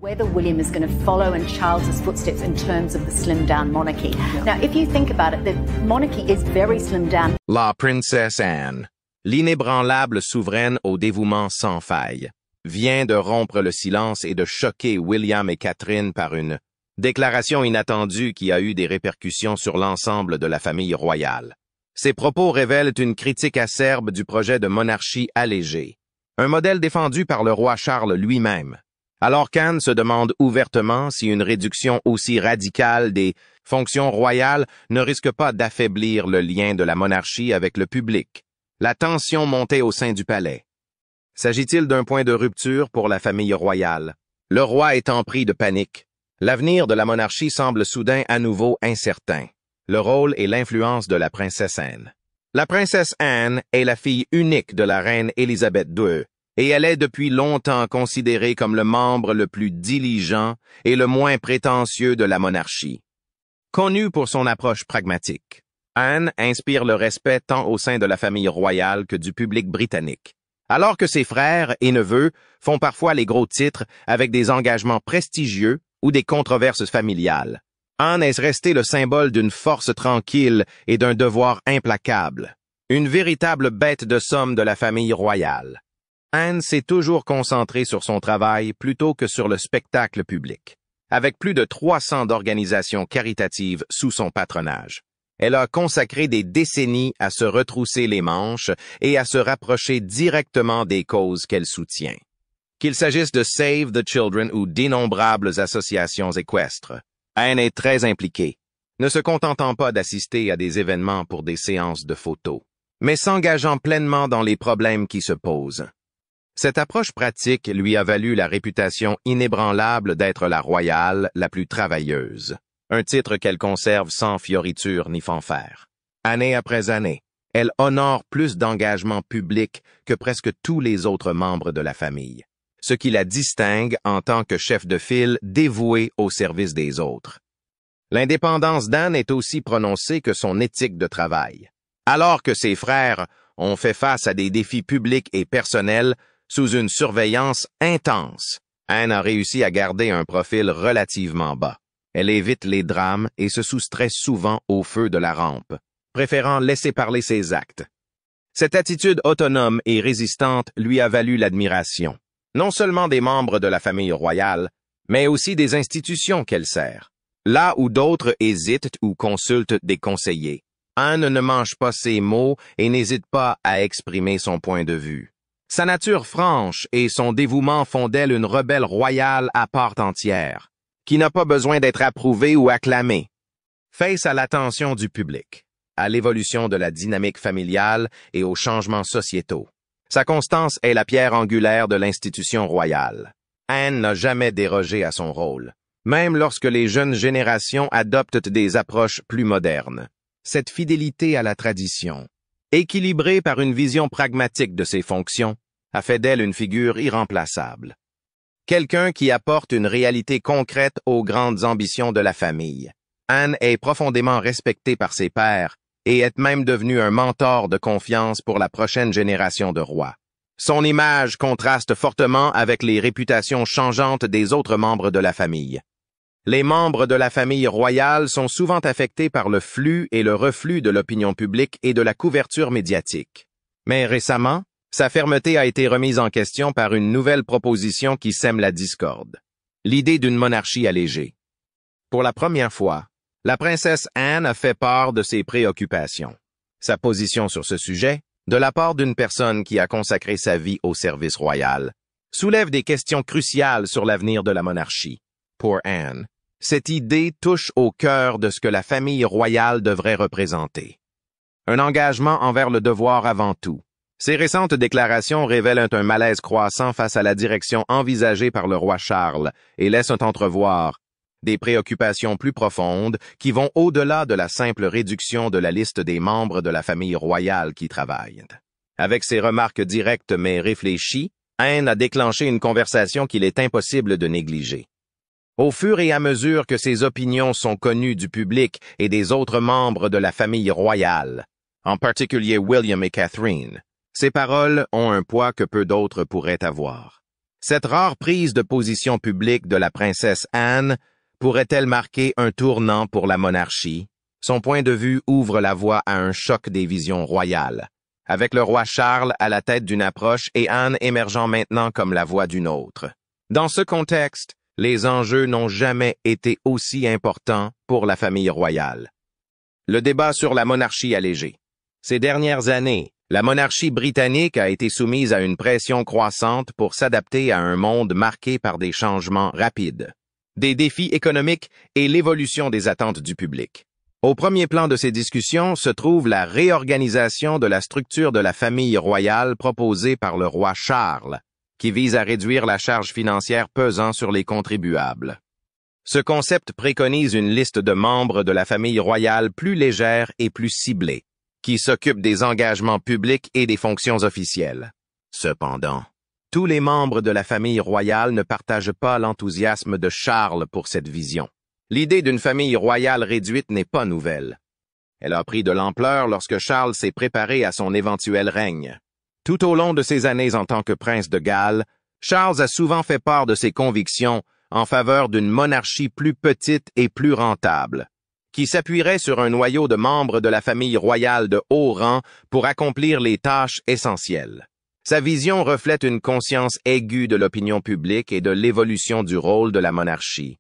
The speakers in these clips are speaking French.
Whether William is going to follow in Charles's footsteps in terms of the slimmed down monarchy. Now, if you think about it, the monarchy is very slimmed down. La princesse Anne, l'inébranlable souveraine au dévouement sans faille, vient de rompre le silence et de choquer William et Catherine par une déclaration inattendue qui a eu des répercussions sur l'ensemble de la famille royale. Ces propos révèlent une critique acerbe du projet de monarchie allégée, un modèle défendu par le roi Charles lui-même. Alors qu'Anne se demande ouvertement si une réduction aussi radicale des fonctions royales ne risque pas d'affaiblir le lien de la monarchie avec le public. La tension montait au sein du palais. S'agit-il d'un point de rupture pour la famille royale? Le roi étant pris de panique. L'avenir de la monarchie semble soudain à nouveau incertain. Le rôle et l'influence de la princesse Anne. La princesse Anne est la fille unique de la reine Élisabeth II, et elle est depuis longtemps considérée comme le membre le plus diligent et le moins prétentieux de la monarchie. Connue pour son approche pragmatique, Anne inspire le respect tant au sein de la famille royale que du public britannique. Alors que ses frères et neveux font parfois les gros titres avec des engagements prestigieux ou des controverses familiales, Anne est restée le symbole d'une force tranquille et d'un devoir implacable, une véritable bête de somme de la famille royale. Anne s'est toujours concentrée sur son travail plutôt que sur le spectacle public, avec plus de 300 organisations caritatives sous son patronage. Elle a consacré des décennies à se retrousser les manches et à se rapprocher directement des causes qu'elle soutient. Qu'il s'agisse de Save the Children ou d'innombrables associations équestres, Anne est très impliquée, ne se contentant pas d'assister à des événements pour des séances de photos, mais s'engageant pleinement dans les problèmes qui se posent. Cette approche pratique lui a valu la réputation inébranlable d'être la royale la plus travailleuse, un titre qu'elle conserve sans fioriture ni fanfare. Année après année, elle honore plus d'engagements publics que presque tous les autres membres de la famille, ce qui la distingue en tant que chef de file dévoué au service des autres. L'indépendance d'Anne est aussi prononcée que son éthique de travail. Alors que ses frères ont fait face à des défis publics et personnels, sous une surveillance intense, Anne a réussi à garder un profil relativement bas. Elle évite les drames et se soustrait souvent au feu de la rampe, préférant laisser parler ses actes. Cette attitude autonome et résistante lui a valu l'admiration, non seulement des membres de la famille royale, mais aussi des institutions qu'elle sert. Là où d'autres hésitent ou consultent des conseillers, Anne ne mange pas ses mots et n'hésite pas à exprimer son point de vue. Sa nature franche et son dévouement font d'elle une rebelle royale à part entière, qui n'a pas besoin d'être approuvée ou acclamée. Face à l'attention du public, à l'évolution de la dynamique familiale et aux changements sociétaux, sa constance est la pierre angulaire de l'institution royale. Anne n'a jamais dérogé à son rôle, même lorsque les jeunes générations adoptent des approches plus modernes. Cette fidélité à la tradition, équilibrée par une vision pragmatique de ses fonctions, a fait d'elle une figure irremplaçable. Quelqu'un qui apporte une réalité concrète aux grandes ambitions de la famille. Anne est profondément respectée par ses pairs et est même devenue un mentor de confiance pour la prochaine génération de rois. Son image contraste fortement avec les réputations changeantes des autres membres de la famille. Les membres de la famille royale sont souvent affectés par le flux et le reflux de l'opinion publique et de la couverture médiatique. Mais récemment, sa fermeté a été remise en question par une nouvelle proposition qui sème la discorde. L'idée d'une monarchie allégée. Pour la première fois, la princesse Anne a fait part de ses préoccupations. Sa position sur ce sujet, de la part d'une personne qui a consacré sa vie au service royal, soulève des questions cruciales sur l'avenir de la monarchie. Pour Anne, cette idée touche au cœur de ce que la famille royale devrait représenter. Un engagement envers le devoir avant tout. Ces récentes déclarations révèlent un malaise croissant face à la direction envisagée par le roi Charles et laissent entrevoir des préoccupations plus profondes qui vont au-delà de la simple réduction de la liste des membres de la famille royale qui travaillent. Avec ces remarques directes mais réfléchies, Anne a déclenché une conversation qu'il est impossible de négliger. Au fur et à mesure que ses opinions sont connues du public et des autres membres de la famille royale, en particulier William et Catherine, ces paroles ont un poids que peu d'autres pourraient avoir. Cette rare prise de position publique de la princesse Anne pourrait-elle marquer un tournant pour la monarchie? Son point de vue ouvre la voie à un choc des visions royales, avec le roi Charles à la tête d'une approche et Anne émergeant maintenant comme la voix d'une autre. Dans ce contexte, les enjeux n'ont jamais été aussi importants pour la famille royale. Le débat sur la monarchie allégée. Ces dernières années, la monarchie britannique a été soumise à une pression croissante pour s'adapter à un monde marqué par des changements rapides, des défis économiques et l'évolution des attentes du public. Au premier plan de ces discussions se trouve la réorganisation de la structure de la famille royale proposée par le roi Charles, qui vise à réduire la charge financière pesant sur les contribuables. Ce concept préconise une liste de membres de la famille royale plus légère et plus ciblée, qui s'occupe des engagements publics et des fonctions officielles. Cependant, tous les membres de la famille royale ne partagent pas l'enthousiasme de Charles pour cette vision. L'idée d'une famille royale réduite n'est pas nouvelle. Elle a pris de l'ampleur lorsque Charles s'est préparé à son éventuel règne. Tout au long de ses années en tant que prince de Galles, Charles a souvent fait part de ses convictions en faveur d'une monarchie plus petite et plus rentable, qui s'appuierait sur un noyau de membres de la famille royale de haut rang pour accomplir les tâches essentielles. Sa vision reflète une conscience aiguë de l'opinion publique et de l'évolution du rôle de la monarchie.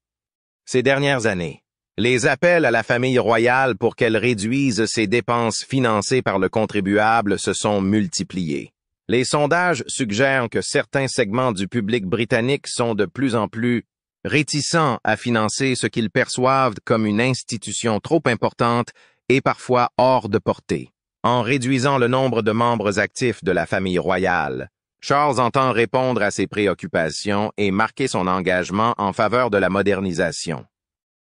Ces dernières années, les appels à la famille royale pour qu'elle réduise ses dépenses financées par le contribuable se sont multipliés. Les sondages suggèrent que certains segments du public britannique sont de plus en plus réticents à financer ce qu'ils perçoivent comme une institution trop importante et parfois hors de portée. En réduisant le nombre de membres actifs de la famille royale, Charles entend répondre à ces préoccupations et marquer son engagement en faveur de la modernisation.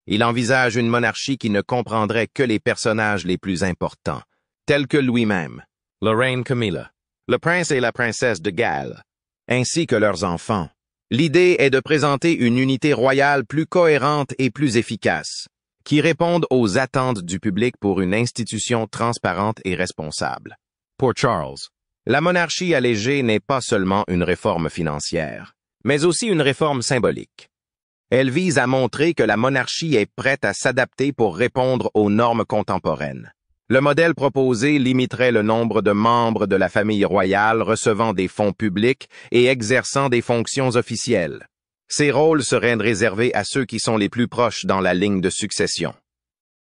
Il envisage une monarchie qui ne comprendrait que les personnages les plus importants, tels que lui-même, la reine Camilla, le prince et la princesse de Galles, ainsi que leurs enfants. L'idée est de présenter une unité royale plus cohérente et plus efficace, qui réponde aux attentes du public pour une institution transparente et responsable. Pour Charles, la monarchie allégée n'est pas seulement une réforme financière, mais aussi une réforme symbolique. Elle vise à montrer que la monarchie est prête à s'adapter pour répondre aux normes contemporaines. Le modèle proposé limiterait le nombre de membres de la famille royale recevant des fonds publics et exerçant des fonctions officielles. Ces rôles seraient réservés à ceux qui sont les plus proches dans la ligne de succession.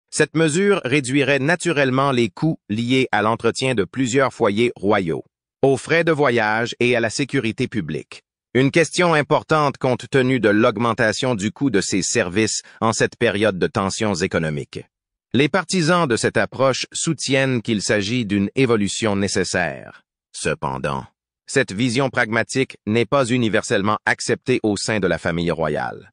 Cette mesure réduirait naturellement les coûts liés à l'entretien de plusieurs foyers royaux, aux frais de voyage et à la sécurité publique. Une question importante compte tenu de l'augmentation du coût de ces services en cette période de tensions économiques. Les partisans de cette approche soutiennent qu'il s'agit d'une évolution nécessaire. Cependant, cette vision pragmatique n'est pas universellement acceptée au sein de la famille royale.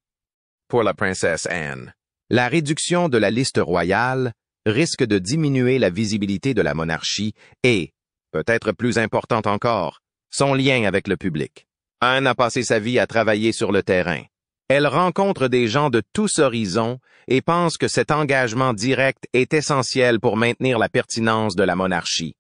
Pour la princesse Anne, la réduction de la liste royale risque de diminuer la visibilité de la monarchie et, peut-être plus importante encore, son lien avec le public. Anne a passé sa vie à travailler sur le terrain. Elle rencontre des gens de tous horizons et pense que cet engagement direct est essentiel pour maintenir la pertinence de la monarchie.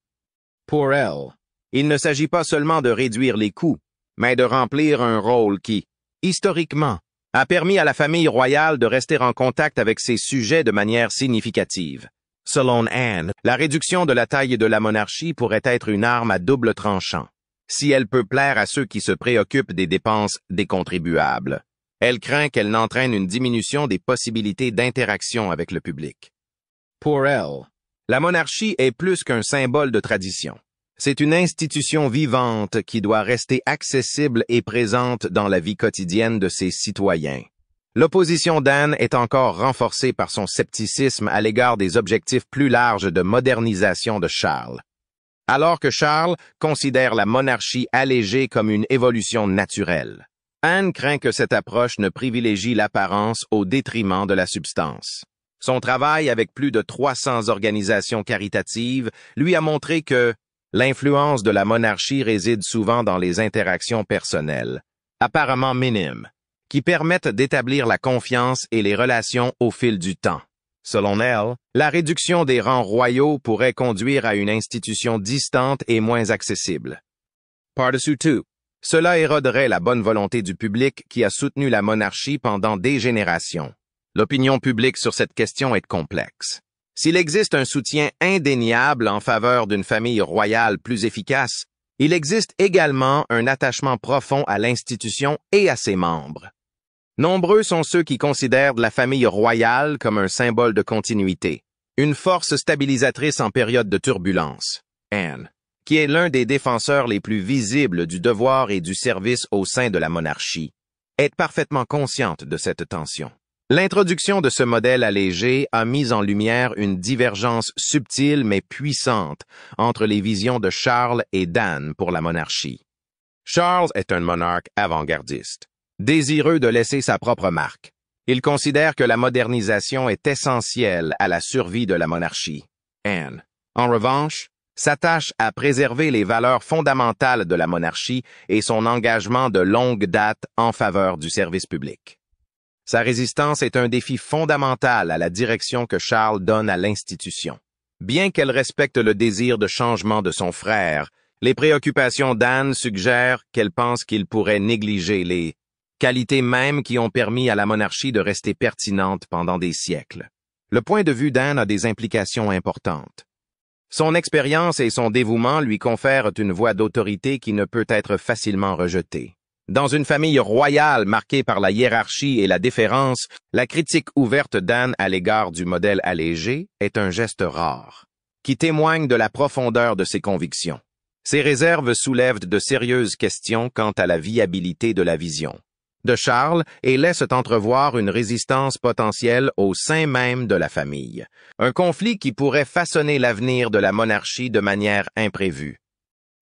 Pour elle, il ne s'agit pas seulement de réduire les coûts, mais de remplir un rôle qui, historiquement, a permis à la famille royale de rester en contact avec ses sujets de manière significative. Selon Anne, la réduction de la taille de la monarchie pourrait être une arme à double tranchant. Si elle peut plaire à ceux qui se préoccupent des dépenses des contribuables, elle craint qu'elle n'entraîne une diminution des possibilités d'interaction avec le public. Pour elle, la monarchie est plus qu'un symbole de tradition. C'est une institution vivante qui doit rester accessible et présente dans la vie quotidienne de ses citoyens. L'opposition d'Anne est encore renforcée par son scepticisme à l'égard des objectifs plus larges de modernisation de Charles. Alors que Charles considère la monarchie allégée comme une évolution naturelle, Anne craint que cette approche ne privilégie l'apparence au détriment de la substance. Son travail avec plus de 300 organisations caritatives lui a montré que l'influence de la monarchie réside souvent dans les interactions personnelles, apparemment minimes, qui permettent d'établir la confiance et les relations au fil du temps. Selon elle, la réduction des rangs royaux pourrait conduire à une institution distante et moins accessible. Par-dessus tout, Cela éroderait la bonne volonté du public qui a soutenu la monarchie pendant des générations. L'opinion publique sur cette question est complexe. S'il existe un soutien indéniable en faveur d'une famille royale plus efficace, il existe également un attachement profond à l'institution et à ses membres. Nombreux sont ceux qui considèrent la famille royale comme un symbole de continuité, une force stabilisatrice en période de turbulence. Anne, qui est l'un des défenseurs les plus visibles du devoir et du service au sein de la monarchie, est parfaitement consciente de cette tension. L'introduction de ce modèle allégé a mis en lumière une divergence subtile mais puissante entre les visions de Charles et d'Anne pour la monarchie. Charles est un monarque avant-gardiste, désireux de laisser sa propre marque. Il considère que la modernisation est essentielle à la survie de la monarchie. Anne, en revanche, s'attache à préserver les valeurs fondamentales de la monarchie et son engagement de longue date en faveur du service public. Sa résistance est un défi fondamental à la direction que Charles donne à l'institution. Bien qu'elle respecte le désir de changement de son frère, les préoccupations d'Anne suggèrent qu'elle pense qu'il pourrait négliger les qualités mêmes qui ont permis à la monarchie de rester pertinente pendant des siècles. Le point de vue d'Anne a des implications importantes. Son expérience et son dévouement lui confèrent une voix d'autorité qui ne peut être facilement rejetée. Dans une famille royale marquée par la hiérarchie et la déférence, la critique ouverte d'Anne à l'égard du modèle allégé est un geste rare, qui témoigne de la profondeur de ses convictions. Ces réserves soulèvent de sérieuses questions quant à la viabilité de la vision de Charles et laissent entrevoir une résistance potentielle au sein même de la famille, un conflit qui pourrait façonner l'avenir de la monarchie de manière imprévue.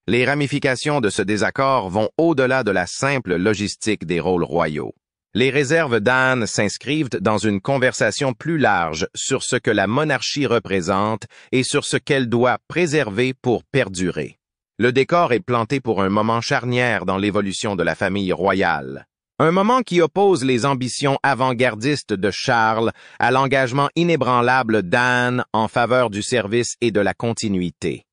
Les ramifications de ce désaccord vont au-delà de la simple logistique des rôles royaux. Les réserves d'Anne s'inscrivent dans une conversation plus large sur ce que la monarchie représente et sur ce qu'elle doit préserver pour perdurer. Le décor est planté pour un moment charnière dans l'évolution de la famille royale. Un moment qui oppose les ambitions avant-gardistes de Charles à l'engagement inébranlable d'Anne en faveur du service et de la continuité.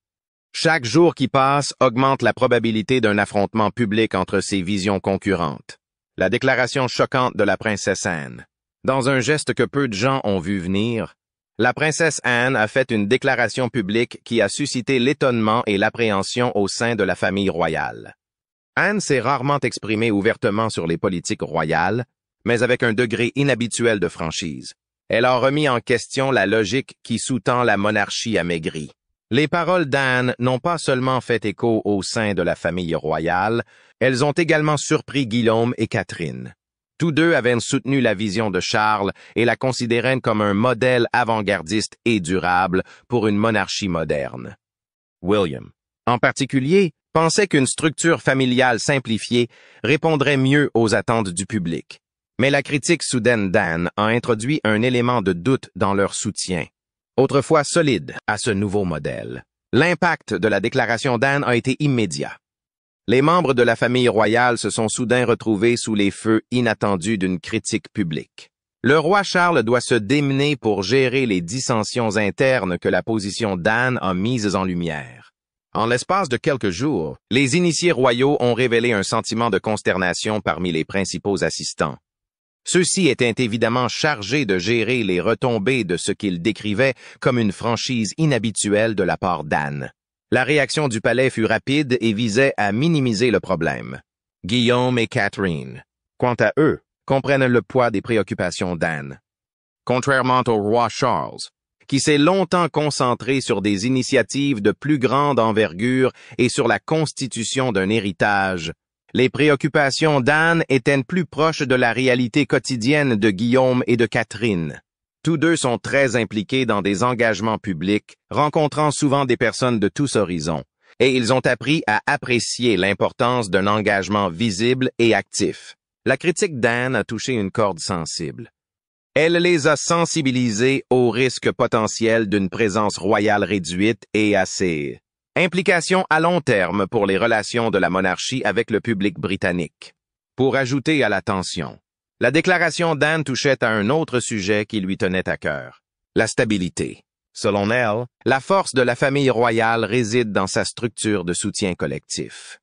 Chaque jour qui passe augmente la probabilité d'un affrontement public entre ces visions concurrentes. La déclaration choquante de la princesse Anne. Dans un geste que peu de gens ont vu venir, la princesse Anne a fait une déclaration publique qui a suscité l'étonnement et l'appréhension au sein de la famille royale. Anne s'est rarement exprimée ouvertement sur les politiques royales, mais avec un degré inhabituel de franchise. Elle a remis en question la logique qui sous-tend la monarchie amaigrie. Les paroles d'Anne n'ont pas seulement fait écho au sein de la famille royale, elles ont également surpris Guillaume et Catherine. Tous deux avaient soutenu la vision de Charles et la considéraient comme un modèle avant-gardiste et durable pour une monarchie moderne. William, en particulier, pensait qu'une structure familiale simplifiée répondrait mieux aux attentes du public. Mais la critique soudaine d'Anne a introduit un élément de doute dans leur soutien, autrefois solide, à ce nouveau modèle. L'impact de la déclaration d'Anne a été immédiat. Les membres de la famille royale se sont soudain retrouvés sous les feux inattendus d'une critique publique. Le roi Charles doit se démener pour gérer les dissensions internes que la position d'Anne a mises en lumière. En l'espace de quelques jours, les initiés royaux ont révélé un sentiment de consternation parmi les principaux assistants. Ceux-ci étaient évidemment chargés de gérer les retombées de ce qu'ils décrivaient comme une franchise inhabituelle de la part d'Anne. La réaction du palais fut rapide et visait à minimiser le problème. Guillaume et Catherine, quant à eux, comprennent le poids des préoccupations d'Anne. Contrairement au roi Charles, qui s'est longtemps concentré sur des initiatives de plus grande envergure et sur la constitution d'un héritage, les préoccupations d'Anne étaient plus proches de la réalité quotidienne de Guillaume et de Catherine. Tous deux sont très impliqués dans des engagements publics, rencontrant souvent des personnes de tous horizons, et ils ont appris à apprécier l'importance d'un engagement visible et actif. La critique d'Anne a touché une corde sensible. Elle les a sensibilisés aux risques potentiels d'une présence royale réduite et à ses implications à long terme pour les relations de la monarchie avec le public britannique. Pour ajouter à la tension, la déclaration d'Anne touchait à un autre sujet qui lui tenait à cœur, la stabilité. Selon elle, la force de la famille royale réside dans sa structure de soutien collectif.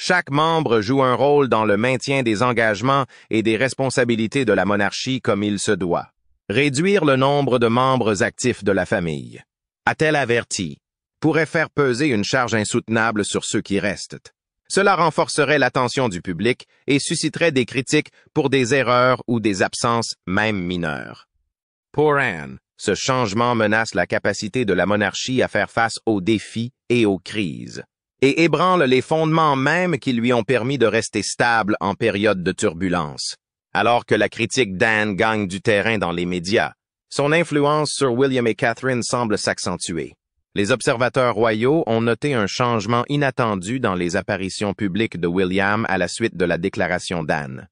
Chaque membre joue un rôle dans le maintien des engagements et des responsabilités de la monarchie comme il se doit. Réduire le nombre de membres actifs de la famille, a-t-elle averti, pourrait faire peser une charge insoutenable sur ceux qui restent. Cela renforcerait l'attention du public et susciterait des critiques pour des erreurs ou des absences même mineures. Pour Anne, ce changement menace la capacité de la monarchie à faire face aux défis et aux crises, et ébranle les fondements mêmes qui lui ont permis de rester stable en période de turbulence. Alors que la critique d'Anne gagne du terrain dans les médias, son influence sur William et Catherine semble s'accentuer. Les observateurs royaux ont noté un changement inattendu dans les apparitions publiques de William à la suite de la déclaration d'Anne.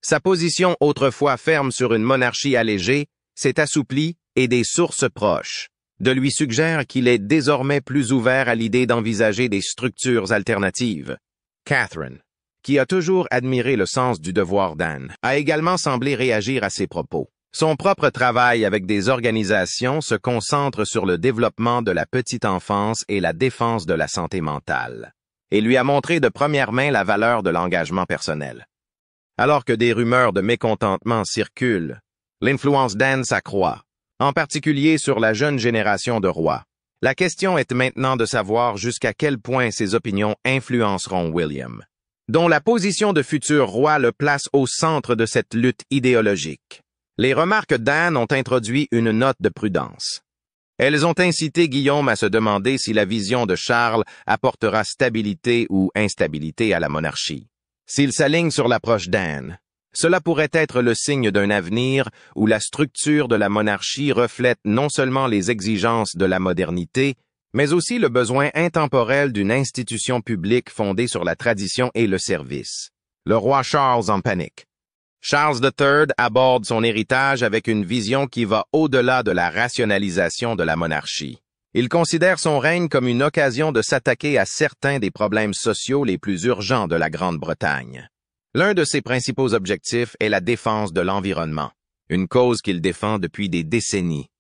Sa position autrefois ferme sur une monarchie allégée s'est assouplie et des sources proches de lui suggèrent qu'il est désormais plus ouvert à l'idée d'envisager des structures alternatives. Catherine, qui a toujours admiré le sens du devoir d'Anne, a également semblé réagir à ses propos. Son propre travail avec des organisations se concentre sur le développement de la petite enfance et la défense de la santé mentale, et lui a montré de première main la valeur de l'engagement personnel. Alors que des rumeurs de mécontentement circulent, l'influence d'Anne s'accroît, en particulier sur la jeune génération de rois. La question est maintenant de savoir jusqu'à quel point ses opinions influenceront William, dont la position de futur roi le place au centre de cette lutte idéologique. Les remarques d'Anne ont introduit une note de prudence. Elles ont incité Guillaume à se demander si la vision de Charles apportera stabilité ou instabilité à la monarchie. S'il s'aligne sur l'approche d'Anne, cela pourrait être le signe d'un avenir où la structure de la monarchie reflète non seulement les exigences de la modernité, mais aussi le besoin intemporel d'une institution publique fondée sur la tradition et le service. Le roi Charles en panique. Charles III aborde son héritage avec une vision qui va au-delà de la rationalisation de la monarchie. Il considère son règne comme une occasion de s'attaquer à certains des problèmes sociaux les plus urgents de la Grande-Bretagne. L'un de ses principaux objectifs est la défense de l'environnement, une cause qu'il défend depuis des décennies.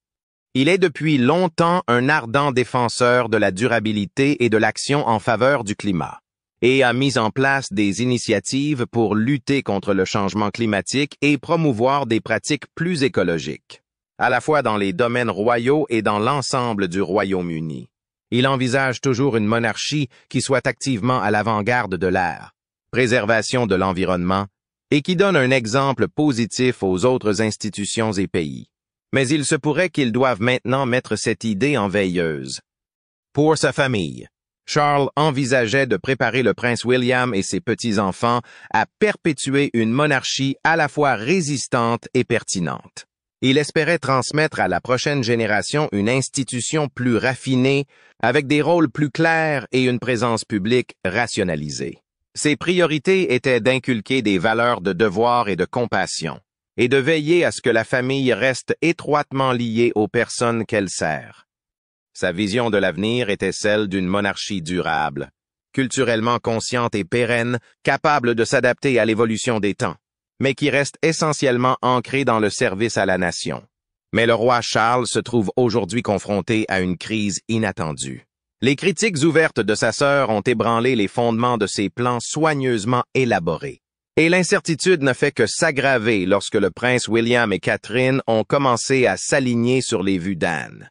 Il est depuis longtemps un ardent défenseur de la durabilité et de l'action en faveur du climat, et a mis en place des initiatives pour lutter contre le changement climatique et promouvoir des pratiques plus écologiques, à la fois dans les domaines royaux et dans l'ensemble du Royaume-Uni. Il envisage toujours une monarchie qui soit activement à l'avant-garde de l'ère, préservation de l'environnement, et qui donne un exemple positif aux autres institutions et pays. Mais il se pourrait qu'ils doivent maintenant mettre cette idée en veilleuse. Pour sa famille, Charles envisageait de préparer le prince William et ses petits-enfants à perpétuer une monarchie à la fois résistante et pertinente. Il espérait transmettre à la prochaine génération une institution plus raffinée, avec des rôles plus clairs et une présence publique rationalisée. Ses priorités étaient d'inculquer des valeurs de devoir et de compassion, et de veiller à ce que la famille reste étroitement liée aux personnes qu'elle sert. Sa vision de l'avenir était celle d'une monarchie durable, culturellement consciente et pérenne, capable de s'adapter à l'évolution des temps, mais qui reste essentiellement ancrée dans le service à la nation. Mais le roi Charles se trouve aujourd'hui confronté à une crise inattendue. Les critiques ouvertes de sa sœur ont ébranlé les fondements de ses plans soigneusement élaborés. Et l'incertitude ne fait que s'aggraver lorsque le prince William et Catherine ont commencé à s'aligner sur les vues d'Anne.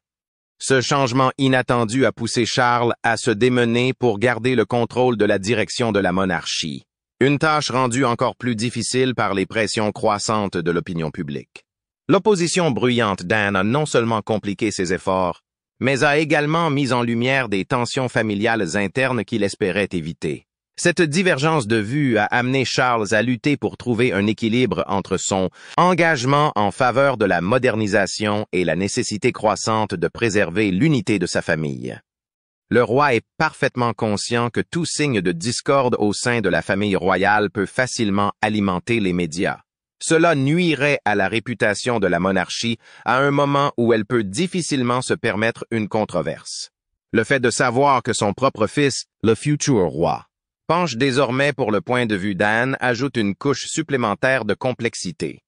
Ce changement inattendu a poussé Charles à se démener pour garder le contrôle de la direction de la monarchie, une tâche rendue encore plus difficile par les pressions croissantes de l'opinion publique. L'opposition bruyante d'Anne a non seulement compliqué ses efforts, mais a également mis en lumière des tensions familiales internes qu'il espérait éviter. Cette divergence de vues a amené Charles à lutter pour trouver un équilibre entre son engagement en faveur de la modernisation et la nécessité croissante de préserver l'unité de sa famille. Le roi est parfaitement conscient que tout signe de discorde au sein de la famille royale peut facilement alimenter les médias. Cela nuirait à la réputation de la monarchie à un moment où elle peut difficilement se permettre une controverse. Le fait de savoir que son propre fils, le futur roi, penche désormais pour le point de vue d'Anne ajoute une couche supplémentaire de complexité.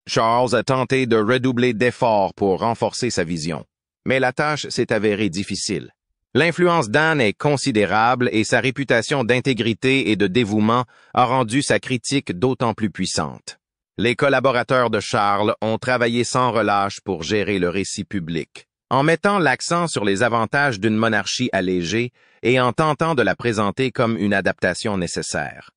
Charles a tenté de redoubler d'efforts pour renforcer sa vision, mais la tâche s'est avérée difficile. L'influence d'Anne est considérable et sa réputation d'intégrité et de dévouement a rendu sa critique d'autant plus puissante. Les collaborateurs de Charles ont travaillé sans relâche pour gérer le récit public, en mettant l'accent sur les avantages d'une monarchie allégée et en tentant de la présenter comme une adaptation nécessaire.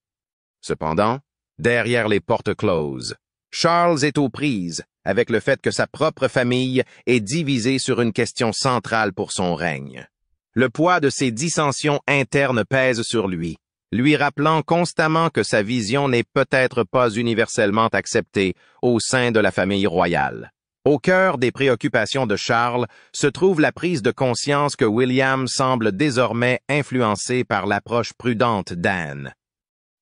Cependant, derrière les portes closes, Charles est aux prises avec le fait que sa propre famille est divisée sur une question centrale pour son règne. Le poids de ces dissensions internes pèse sur lui, lui rappelant constamment que sa vision n'est peut-être pas universellement acceptée au sein de la famille royale. Au cœur des préoccupations de Charles se trouve la prise de conscience que William semble désormais influencé par l'approche prudente d'Anne.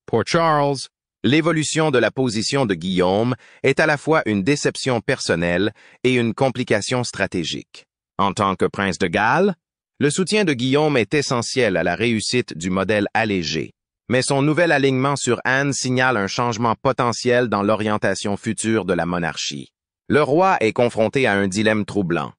Pour Charles, l'évolution de la position de Guillaume est à la fois une déception personnelle et une complication stratégique. En tant que prince de Galles, le soutien de Guillaume est essentiel à la réussite du modèle allégé, mais son nouvel alignement sur Anne signale un changement potentiel dans l'orientation future de la monarchie. Le roi est confronté à un dilemme troublant.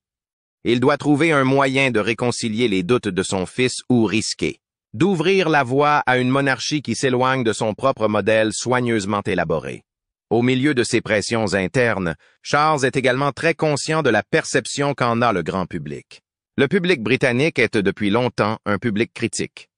Il doit trouver un moyen de réconcilier les doutes de son fils ou risquer d'ouvrir la voie à une monarchie qui s'éloigne de son propre modèle soigneusement élaboré. Au milieu de ces pressions internes, Charles est également très conscient de la perception qu'en a le grand public. Le public britannique est depuis longtemps un public critique.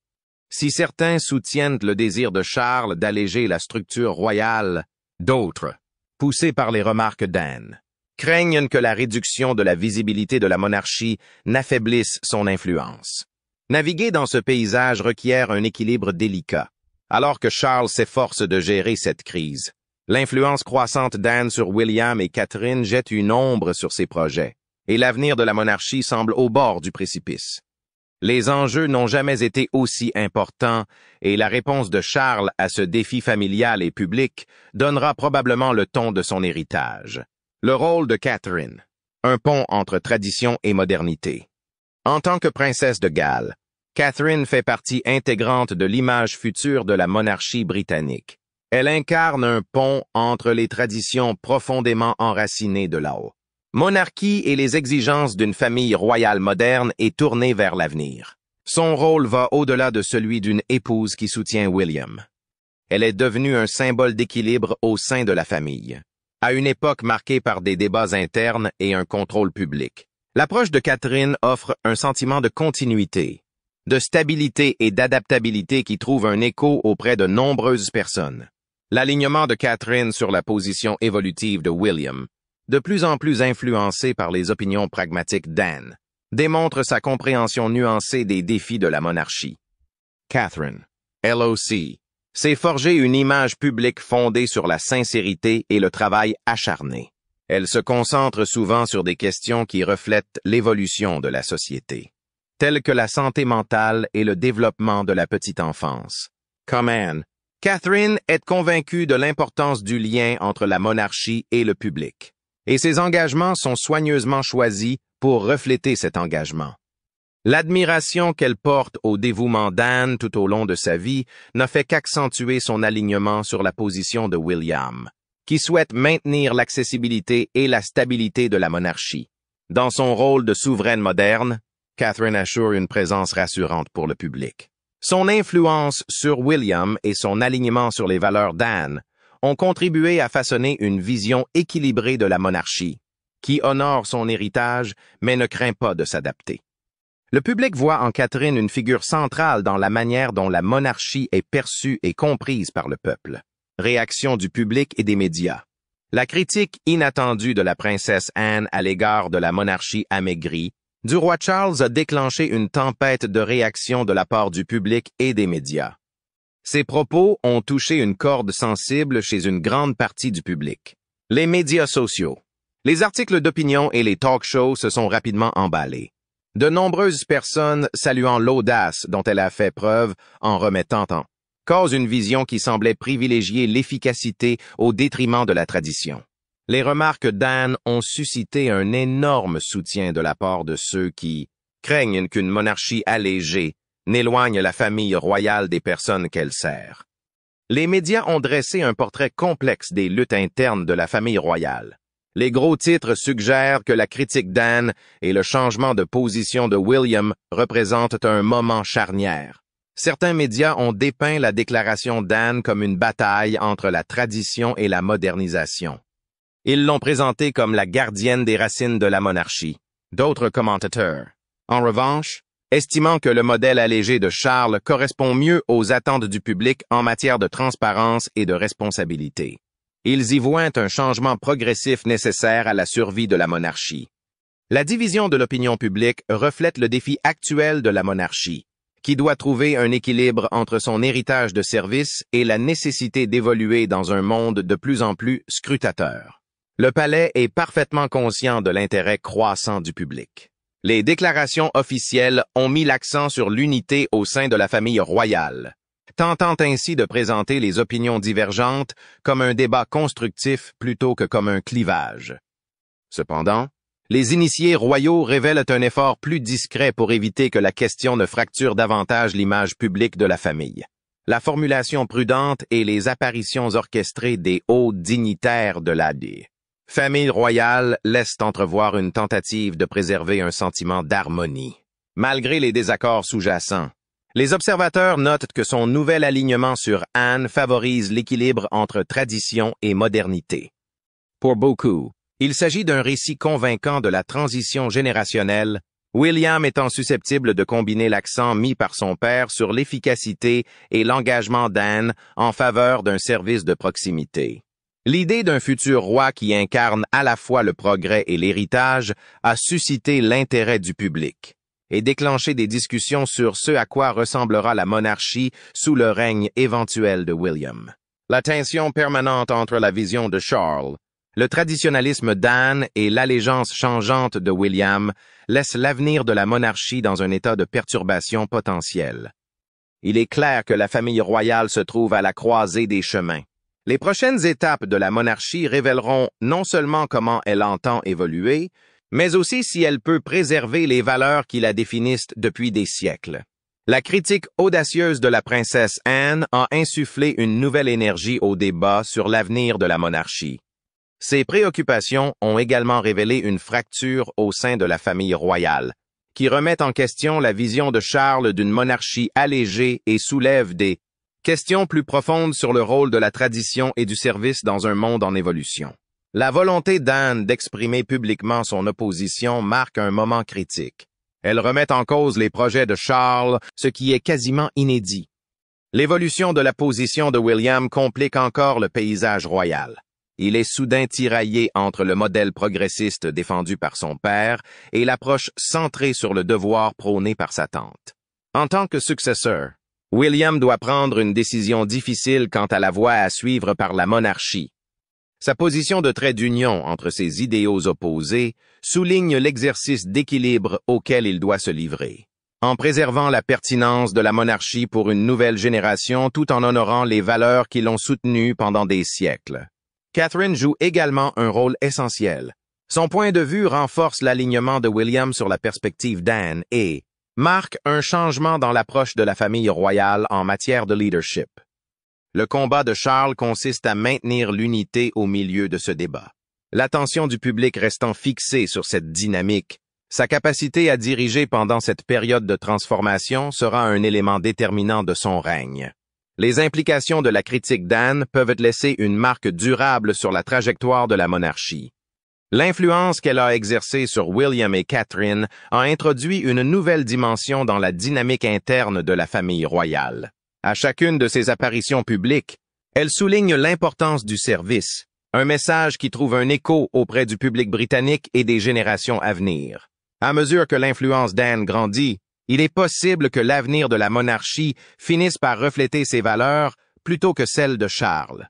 Si certains soutiennent le désir de Charles d'alléger la structure royale, d'autres, poussés par les remarques d'Anne, craignent que la réduction de la visibilité de la monarchie n'affaiblisse son influence. Naviguer dans ce paysage requiert un équilibre délicat, alors que Charles s'efforce de gérer cette crise. L'influence croissante d'Anne sur William et Catherine jette une ombre sur ses projets, et l'avenir de la monarchie semble au bord du précipice. Les enjeux n'ont jamais été aussi importants, et la réponse de Charles à ce défi familial et public donnera probablement le ton de son héritage. Le rôle de Catherine, un pont entre tradition et modernité. En tant que princesse de Galles, Catherine fait partie intégrante de l'image future de la monarchie britannique. Elle incarne un pont entre les traditions profondément enracinées de là-haut. Monarchie et les exigences d'une famille royale moderne et tournée vers l'avenir. Son rôle va au-delà de celui d'une épouse qui soutient William. Elle est devenue un symbole d'équilibre au sein de la famille, à une époque marquée par des débats internes et un contrôle public. L'approche de Catherine offre un sentiment de continuité, de stabilité et d'adaptabilité qui trouve un écho auprès de nombreuses personnes. L'alignement de Catherine sur la position évolutive de William, de plus en plus influencé par les opinions pragmatiques d'Anne, démontre sa compréhension nuancée des défis de la monarchie. Catherine, elle aussi, s'est forgée une image publique fondée sur la sincérité et le travail acharné. Elle se concentre souvent sur des questions qui reflètent l'évolution de la société, telles que la santé mentale et le développement de la petite enfance. Comme Anne, Catherine est convaincue de l'importance du lien entre la monarchie et le public, et ses engagements sont soigneusement choisis pour refléter cet engagement. L'admiration qu'elle porte au dévouement d'Anne tout au long de sa vie n'a fait qu'accentuer son alignement sur la position de William, qui souhaite maintenir l'accessibilité et la stabilité de la monarchie. Dans son rôle de souveraine moderne, Catherine assure une présence rassurante pour le public. Son influence sur William et son alignement sur les valeurs d'Anne ont contribué à façonner une vision équilibrée de la monarchie, qui honore son héritage mais ne craint pas de s'adapter. Le public voit en Catherine une figure centrale dans la manière dont la monarchie est perçue et comprise par le peuple. Réaction du public et des médias. La critique inattendue de la princesse Anne à l'égard de la monarchie amaigrie du roi Charles a déclenché une tempête de réactions de la part du public et des médias. Ces propos ont touché une corde sensible chez une grande partie du public. Les médias sociaux. Les articles d'opinion et les talk-shows se sont rapidement emballés. De nombreuses personnes saluant l'audace dont elle a fait preuve en remettant en cause une vision qui semblait privilégier l'efficacité au détriment de la tradition. Les remarques d'Anne ont suscité un énorme soutien de la part de ceux qui craignent qu'une monarchie allégée n'éloigne la famille royale des personnes qu'elle sert. Les médias ont dressé un portrait complexe des luttes internes de la famille royale, Les gros titres suggèrent que la critique d'Anne et le changement de position de William représentent un moment charnière. Certains médias ont dépeint la déclaration d'Anne comme une bataille entre la tradition et la modernisation. Ils l'ont présentée comme la gardienne des racines de la monarchie. D'autres commentateurs, en revanche, estimant que le modèle allégé de Charles correspond mieux aux attentes du public en matière de transparence et de responsabilité. Ils y voient un changement progressif nécessaire à la survie de la monarchie. La division de l'opinion publique reflète le défi actuel de la monarchie, qui doit trouver un équilibre entre son héritage de service et la nécessité d'évoluer dans un monde de plus en plus scrutateur. Le palais est parfaitement conscient de l'intérêt croissant du public. Les déclarations officielles ont mis l'accent sur l'unité au sein de la famille royale, tentant ainsi de présenter les opinions divergentes comme un débat constructif plutôt que comme un clivage. Cependant, les initiés royaux révèlent un effort plus discret pour éviter que la question ne fracture davantage l'image publique de la famille. La formulation prudente et les apparitions orchestrées des hauts dignitaires de la famille royale laissent entrevoir une tentative de préserver un sentiment d'harmonie. Malgré les désaccords sous-jacents, les observateurs notent que son nouvel alignement sur Anne favorise l'équilibre entre tradition et modernité. Pour beaucoup, il s'agit d'un récit convaincant de la transition générationnelle, William étant susceptible de combiner l'accent mis par son père sur l'efficacité et l'engagement d'Anne en faveur d'un service de proximité. L'idée d'un futur roi qui incarne à la fois le progrès et l'héritage a suscité l'intérêt du public et déclenché des discussions sur ce à quoi ressemblera la monarchie sous le règne éventuel de William. La tension permanente entre la vision de Charles, le traditionnalisme d'Anne et l'allégeance changeante de William laissent l'avenir de la monarchie dans un état de perturbation potentielle. Il est clair que la famille royale se trouve à la croisée des chemins. Les prochaines étapes de la monarchie révéleront non seulement comment elle entend évoluer, mais aussi si elle peut préserver les valeurs qui la définissent depuis des siècles. La critique audacieuse de la princesse Anne a insufflé une nouvelle énergie au débat sur l'avenir de la monarchie. Ces préoccupations ont également révélé une fracture au sein de la famille royale, qui remet en question la vision de Charles d'une monarchie allégée et soulève des questions plus profondes sur le rôle de la tradition et du service dans un monde en évolution. La volonté d'Anne d'exprimer publiquement son opposition marque un moment critique. Elle remet en cause les projets de Charles, ce qui est quasiment inédit. L'évolution de la position de William complique encore le paysage royal. Il est soudain tiraillé entre le modèle progressiste défendu par son père et l'approche centrée sur le devoir prôné par sa tante. En tant que successeur, William doit prendre une décision difficile quant à la voie à suivre par la monarchie. Sa position de trait d'union entre ses idéaux opposés souligne l'exercice d'équilibre auquel il doit se livrer, en préservant la pertinence de la monarchie pour une nouvelle génération tout en honorant les valeurs qui l'ont soutenue pendant des siècles. Catherine joue également un rôle essentiel. Son point de vue renforce l'alignement de William sur la perspective d'Anne et marque un changement dans l'approche de la famille royale en matière de leadership. Le combat de Charles consiste à maintenir l'unité au milieu de ce débat. L'attention du public restant fixée sur cette dynamique, sa capacité à diriger pendant cette période de transformation sera un élément déterminant de son règne. Les implications de la critique d'Anne peuvent laisser une marque durable sur la trajectoire de la monarchie. L'influence qu'elle a exercée sur William et Catherine a introduit une nouvelle dimension dans la dynamique interne de la famille royale. À chacune de ses apparitions publiques, elle souligne l'importance du service, un message qui trouve un écho auprès du public britannique et des générations à venir. À mesure que l'influence d'Anne grandit, il est possible que l'avenir de la monarchie finisse par refléter ses valeurs plutôt que celles de Charles.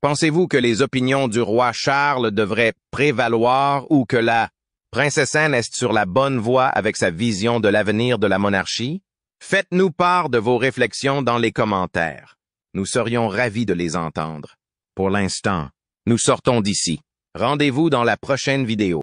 Pensez-vous que les opinions du roi Charles devraient prévaloir ou que la princesse Anne est sur la bonne voie avec sa vision de l'avenir de la monarchie? Faites-nous part de vos réflexions dans les commentaires. Nous serions ravis de les entendre. Pour l'instant, nous sortons d'ici. Rendez-vous dans la prochaine vidéo.